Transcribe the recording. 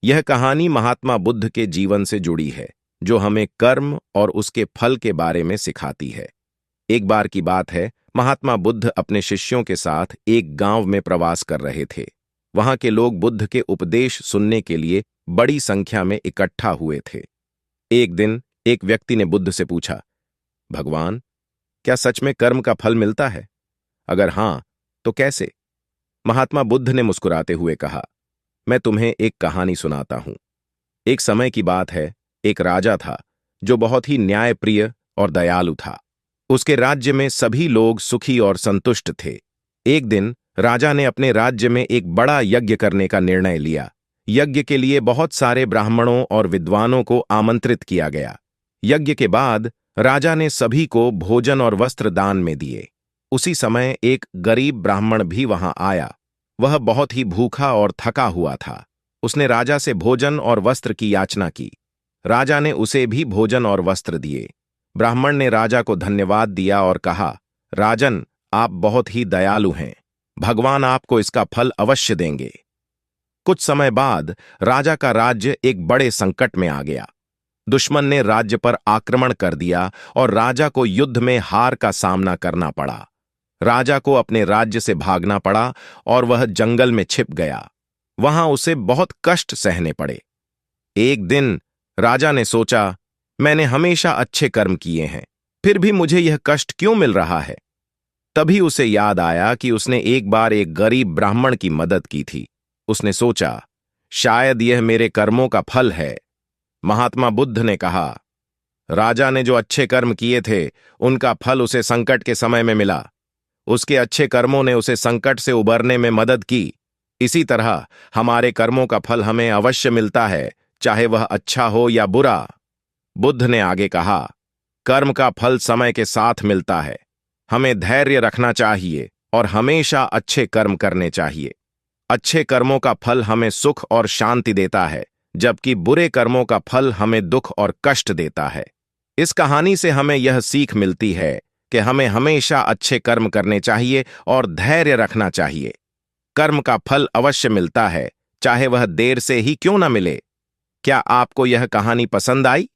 यह कहानी महात्मा बुद्ध के जीवन से जुड़ी है, जो हमें कर्म और उसके फल के बारे में सिखाती है। एक बार की बात है, महात्मा बुद्ध अपने शिष्यों के साथ एक गांव में प्रवास कर रहे थे। वहां के लोग बुद्ध के उपदेश सुनने के लिए बड़ी संख्या में इकट्ठा हुए थे। एक दिन एक व्यक्ति ने बुद्ध से पूछा, भगवान, क्या सच में कर्म का फल मिलता है? अगर हां, तो कैसे? महात्मा बुद्ध ने मुस्कुराते हुए कहा, मैं तुम्हें एक कहानी सुनाता हूं। एक समय की बात है, एक राजा था जो बहुत ही न्यायप्रिय और दयालु था। उसके राज्य में सभी लोग सुखी और संतुष्ट थे। एक दिन राजा ने अपने राज्य में एक बड़ा यज्ञ करने का निर्णय लिया। यज्ञ के लिए बहुत सारे ब्राह्मणों और विद्वानों को आमंत्रित किया गया। यज्ञ के बाद राजा ने सभी को भोजन और वस्त्र दान में दिए। उसी समय एक गरीब ब्राह्मण भी वहां आया। वह बहुत ही भूखा और थका हुआ था। उसने राजा से भोजन और वस्त्र की याचना की। राजा ने उसे भी भोजन और वस्त्र दिए। ब्राह्मण ने राजा को धन्यवाद दिया और कहा, राजन, आप बहुत ही दयालु हैं। भगवान आपको इसका फल अवश्य देंगे। कुछ समय बाद राजा का राज्य एक बड़े संकट में आ गया। दुश्मन ने राज्य पर आक्रमण कर दिया और राजा को युद्ध में हार का सामना करना पड़ा। राजा को अपने राज्य से भागना पड़ा और वह जंगल में छिप गया। वहां उसे बहुत कष्ट सहने पड़े। एक दिन राजा ने सोचा, मैंने हमेशा अच्छे कर्म किए हैं, फिर भी मुझे यह कष्ट क्यों मिल रहा है? तभी उसे याद आया कि उसने एक बार एक गरीब ब्राह्मण की मदद की थी। उसने सोचा, शायद यह मेरे कर्मों का फल है। महात्मा बुद्ध ने कहा, राजा ने जो अच्छे कर्म किए थे, उनका फल उसे संकट के समय में मिला। उसके अच्छे कर्मों ने उसे संकट से उबरने में मदद की। इसी तरह हमारे कर्मों का फल हमें अवश्य मिलता है, चाहे वह अच्छा हो या बुरा। बुद्ध ने आगे कहा, कर्म का फल समय के साथ मिलता है। हमें धैर्य रखना चाहिए और हमेशा अच्छे कर्म करने चाहिए। अच्छे कर्मों का फल हमें सुख और शांति देता है, जबकि बुरे कर्मों का फल हमें दुख और कष्ट देता है। इस कहानी से हमें यह सीख मिलती है कि हमें हमेशा अच्छे कर्म करने चाहिए और धैर्य रखना चाहिए। कर्म का फल अवश्य मिलता है, चाहे वह देर से ही क्यों न मिले। क्या आपको यह कहानी पसंद आई?